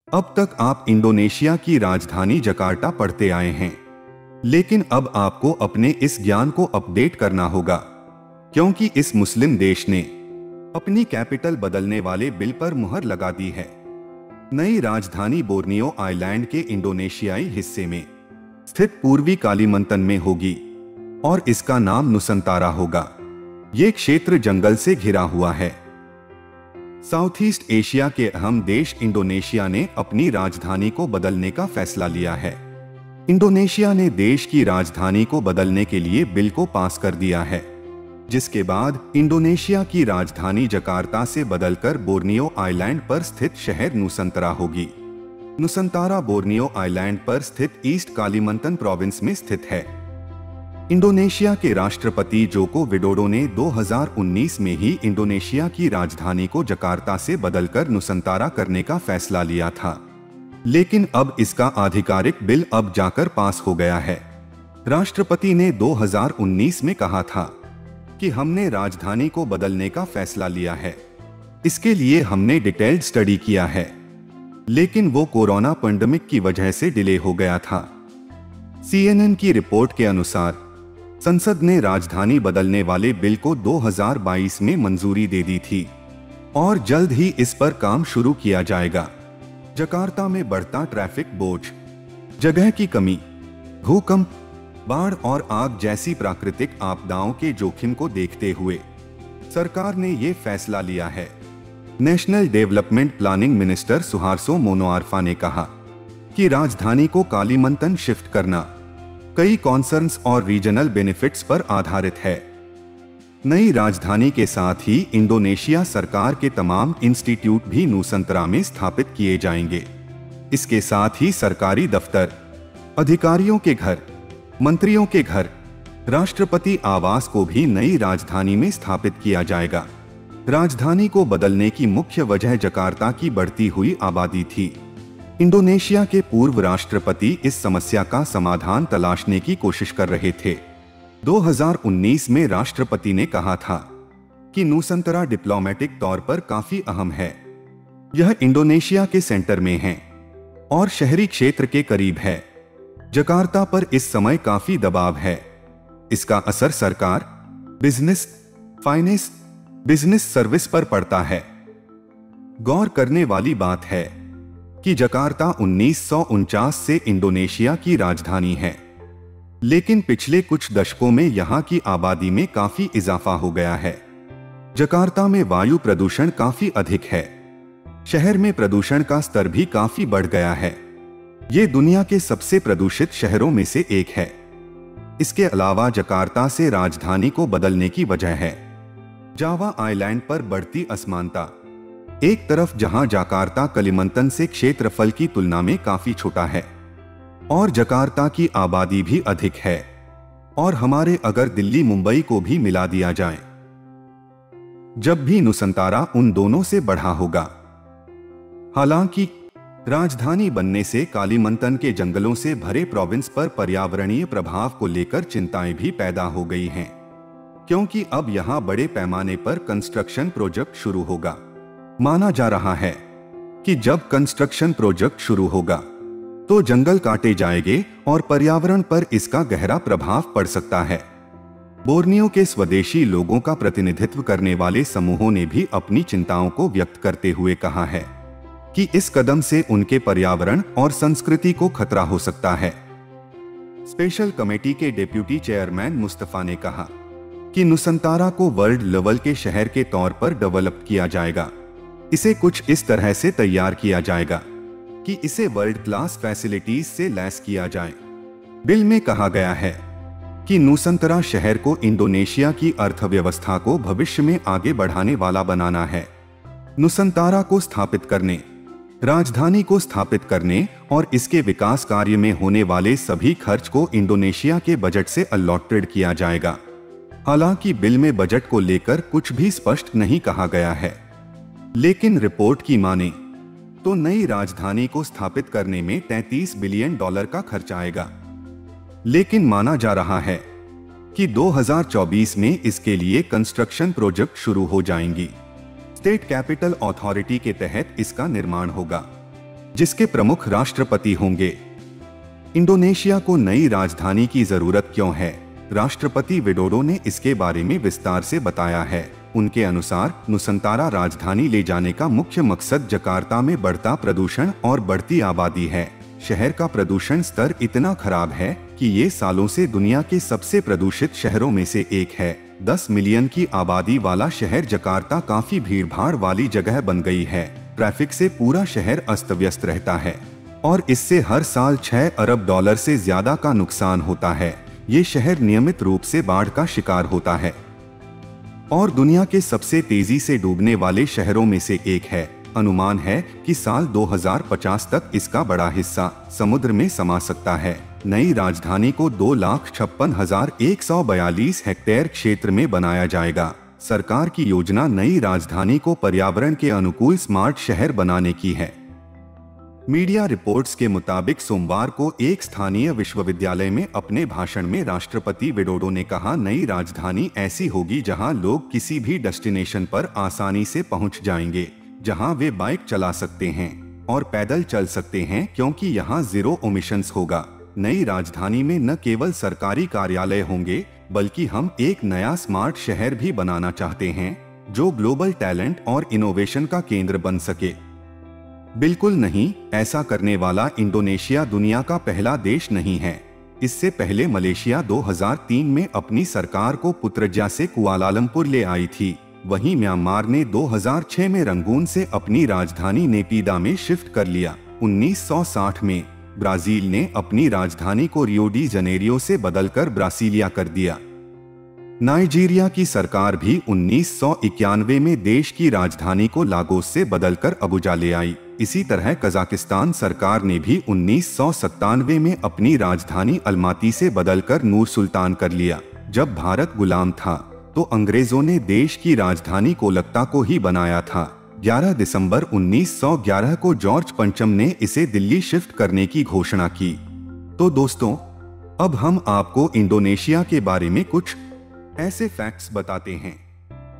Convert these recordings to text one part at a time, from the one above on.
अब तक आप इंडोनेशिया की राजधानी जकार्ता पढ़ते आए हैं, लेकिन अब आपको अपने इस ज्ञान को अपडेट करना होगा, क्योंकि इस मुस्लिम देश ने अपनी कैपिटल बदलने वाले बिल पर मुहर लगा दी है। नई राजधानी बोर्नियो आइलैंड के इंडोनेशियाई हिस्से में स्थित पूर्वी कालीमंतन में होगी और इसका नाम नुसंतारा होगा। ये क्षेत्र जंगल से घिरा हुआ है। साउथ ईस्ट एशिया के अहम देश इंडोनेशिया ने अपनी राजधानी को बदलने का फैसला लिया है। इंडोनेशिया ने देश की राजधानी को बदलने के लिए बिल को पास कर दिया है, जिसके बाद इंडोनेशिया की राजधानी जकार्ता से बदलकर बोर्नियो आइलैंड पर स्थित शहर नुसंतरा होगी। नुसंतारा बोर्नियो आइलैंड पर स्थित ईस्ट कालीमंतन प्रोविंस में स्थित है। इंडोनेशिया के राष्ट्रपति जोको विडोडो ने 2019 में ही इंडोनेशिया की राजधानी को जकार्ता से बदलकर नुसंतारा करने का फैसला लिया था, लेकिन अब इसका आधिकारिक बिल अब जाकर पास हो गया है। राष्ट्रपति ने 2019 में कहा था कि हमने राजधानी को बदलने का फैसला लिया है, इसके लिए हमने डिटेल्ड स्टडी किया है, लेकिन वो कोरोना पैंडेमिक की वजह से डिले हो गया था। CNN की रिपोर्ट के अनुसार संसद ने राजधानी बदलने वाले बिल को 2022 में मंजूरी दे दी थी और जल्द ही इस पर काम शुरू किया जाएगा। जकार्ता में बढ़ता ट्रैफिक बोझ, जगह की कमी, भूकंप, बाढ़ और आग जैसी प्राकृतिक आपदाओं के जोखिम को देखते हुए सरकार ने ये फैसला लिया है। नेशनल डेवलपमेंट प्लानिंग मिनिस्टर सुहार्सो मोनोआर्फा ने कहा कि राजधानी को कालीमंतन शिफ्ट करना कई कॉन्सर्न्स और रीजनल बेनिफिट्स पर आधारित है। नई राजधानी के साथ ही इंडोनेशिया सरकार के तमाम इंस्टीट्यूट भी नुसंतरा में स्थापित किए जाएंगे। इसके साथ ही सरकारी दफ्तर, अधिकारियों के घर, मंत्रियों के घर, राष्ट्रपति आवास को भी नई राजधानी में स्थापित किया जाएगा। राजधानी को बदलने की मुख्य वजह जकार्ता की बढ़ती हुई आबादी थी। इंडोनेशिया के पूर्व राष्ट्रपति इस समस्या का समाधान तलाशने की कोशिश कर रहे थे। 2019 में राष्ट्रपति ने कहा था कि नुसंतरा डिप्लोमेटिक तौर पर काफी अहम है। यह इंडोनेशिया के सेंटर में है और शहरी क्षेत्र के करीब है। जकार्ता पर इस समय काफी दबाव है। इसका असर सरकार, बिजनेस, फाइनेंस, बिजनेस सर्विस पर पड़ता है। गौर करने वाली बात है कि जकार्ता 1949 से इंडोनेशिया की राजधानी है, लेकिन पिछले कुछ दशकों में यहां की आबादी में काफी इजाफा हो गया है। जकार्ता में वायु प्रदूषण काफी अधिक है। शहर में प्रदूषण का स्तर भी काफी बढ़ गया है। ये दुनिया के सबसे प्रदूषित शहरों में से एक है। इसके अलावा जकार्ता से राजधानी को बदलने की वजह है जावा आइलैंड पर बढ़ती असमानता। एक तरफ जहां जकार्ता कालीमंतन से क्षेत्रफल की तुलना में काफी छोटा है और जकार्ता की आबादी भी अधिक है, और हमारे अगर दिल्ली मुंबई को भी मिला दिया जाए, जब भी नुसंतारा उन दोनों से बढ़ा होगा। हालांकि राजधानी बनने से कालीमंतन के जंगलों से भरे प्रोविंस पर पर्यावरणीय प्रभाव को लेकर चिंताएं भी पैदा हो गई हैं, क्योंकि अब यहां बड़े पैमाने पर कंस्ट्रक्शन प्रोजेक्ट शुरू होगा। माना जा रहा है कि जब कंस्ट्रक्शन प्रोजेक्ट शुरू होगा तो जंगल काटे जाएंगे और पर्यावरण पर इसका गहरा प्रभाव पड़ सकता है। बोर्नियो के स्वदेशी लोगों का प्रतिनिधित्व करने वाले समूहों ने भी अपनी चिंताओं को व्यक्त करते हुए कहा है कि इस कदम से उनके पर्यावरण और संस्कृति को खतरा हो सकता है। स्पेशल कमेटी के डेप्यूटी चेयरमैन मुस्तफा ने कहा कि नुसंतारा को वर्ल्ड लेवल के शहर के तौर पर डेवलप किया जाएगा। इसे कुछ इस तरह से तैयार किया जाएगा कि इसे वर्ल्ड क्लास फैसिलिटीज से लैस किया जाए। बिल में कहा गया है कि नुसंतरा शहर को इंडोनेशिया की अर्थव्यवस्था को भविष्य में आगे बढ़ाने वाला बनाना है। नुसंतारा को स्थापित करने, राजधानी को स्थापित करने और इसके विकास कार्य में होने वाले सभी खर्च को इंडोनेशिया के बजट से अलॉटेड किया जाएगा। हालांकि बिल में बजट को लेकर कुछ भी स्पष्ट नहीं कहा गया है, लेकिन रिपोर्ट की माने तो नई राजधानी को स्थापित करने में $33 बिलियन का खर्च आएगा। लेकिन माना जा रहा है कि 2024 में इसके लिए कंस्ट्रक्शन प्रोजेक्ट शुरू हो जाएंगी। स्टेट कैपिटल अथॉरिटी के तहत इसका निर्माण होगा। जिसके प्रमुख राष्ट्रपति होंगे। इंडोनेशिया को नई राजधानी की जरूरत क्यों है? राष्ट्रपति विडोडो ने इसके बारे में विस्तार से बताया है। उनके अनुसार नुसंतारा राजधानी ले जाने का मुख्य मकसद जकार्ता में बढ़ता प्रदूषण और बढ़ती आबादी है। शहर का प्रदूषण स्तर इतना खराब है कि ये सालों से दुनिया के सबसे प्रदूषित शहरों में से एक है। 10 मिलियन की आबादी वाला शहर जकार्ता काफी भीड़भाड़ वाली जगह बन गई है। ट्रैफिक से पूरा शहर अस्त व्यस्त रहता है और इससे हर साल 6 अरब डॉलर से ज्यादा का नुकसान होता है। ये शहर नियमित रूप से बाढ़ का शिकार होता है और दुनिया के सबसे तेजी से डूबने वाले शहरों में से एक है। अनुमान है कि साल 2050 तक इसका बड़ा हिस्सा समुद्र में समा सकता है। नई राजधानी को 2,56,142 हेक्टेयर क्षेत्र में बनाया जाएगा। सरकार की योजना नई राजधानी को पर्यावरण के अनुकूल स्मार्ट शहर बनाने की है। मीडिया रिपोर्ट्स के मुताबिक सोमवार को एक स्थानीय विश्वविद्यालय में अपने भाषण में राष्ट्रपति विडोडो ने कहा, नई राजधानी ऐसी होगी जहां लोग किसी भी डेस्टिनेशन पर आसानी से पहुंच जाएंगे, जहां वे बाइक चला सकते हैं और पैदल चल सकते हैं क्योंकि यहां जीरो एमिशंस होगा। नई राजधानी में न केवल सरकारी कार्यालय होंगे बल्कि हम एक नया स्मार्ट शहर भी बनाना चाहते हैं जो ग्लोबल टैलेंट और इनोवेशन का केंद्र बन सके। बिल्कुल नहीं, ऐसा करने वाला इंडोनेशिया दुनिया का पहला देश नहीं है। इससे पहले मलेशिया 2003 में अपनी सरकार को पुत्रजा से कुआलालंपुर ले आई थी। वहीं म्यांमार ने 2006 में रंगून से अपनी राजधानी नेपिदा में शिफ्ट कर लिया। 1960 में ब्राजील ने अपनी राजधानी को रियो डी जनेरियो से बदलकर ब्रासीलिया कर दिया। नाइजीरिया की सरकार भी 1991 में देश की राजधानी को लागोस से बदलकर अबुजा ले आई। इसी तरह कजाकिस्तान सरकार ने भी 1997 में अपनी राजधानी अलमाती से बदलकर नूर सुल्तान कर लिया। जब भारत गुलाम था तो अंग्रेजों ने देश की राजधानी कोलकाता को ही बनाया था। 11 दिसंबर 1911 को जॉर्ज पंचम ने इसे दिल्ली शिफ्ट करने की घोषणा की। तो दोस्तों, अब हम आपको इंडोनेशिया के बारे में कुछ ऐसे फैक्ट्स बताते हैं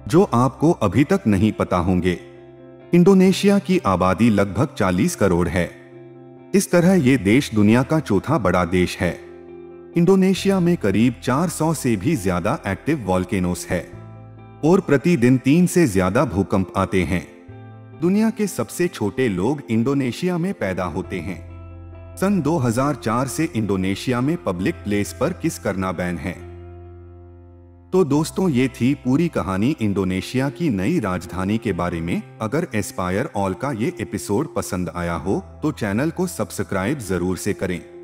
जो आपको अभी तक नहीं पता होंगे। इंडोनेशिया की आबादी लगभग 40 करोड़ है। इस तरह ये देश दुनिया का चौथा बड़ा देश है। इंडोनेशिया में करीब 400 से भी ज्यादा एक्टिव वॉल्केनोस है और प्रतिदिन 3 से ज्यादा भूकंप आते हैं। दुनिया के सबसे छोटे लोग इंडोनेशिया में पैदा होते हैं। सन 2004 से इंडोनेशिया में पब्लिक प्लेस पर किस करना बैन है। तो दोस्तों, ये थी पूरी कहानी इंडोनेशिया की नई राजधानी के बारे में। अगर एस्पायर ऑल का ये एपिसोड पसंद आया हो तो चैनल को सब्सक्राइब जरूर से करें।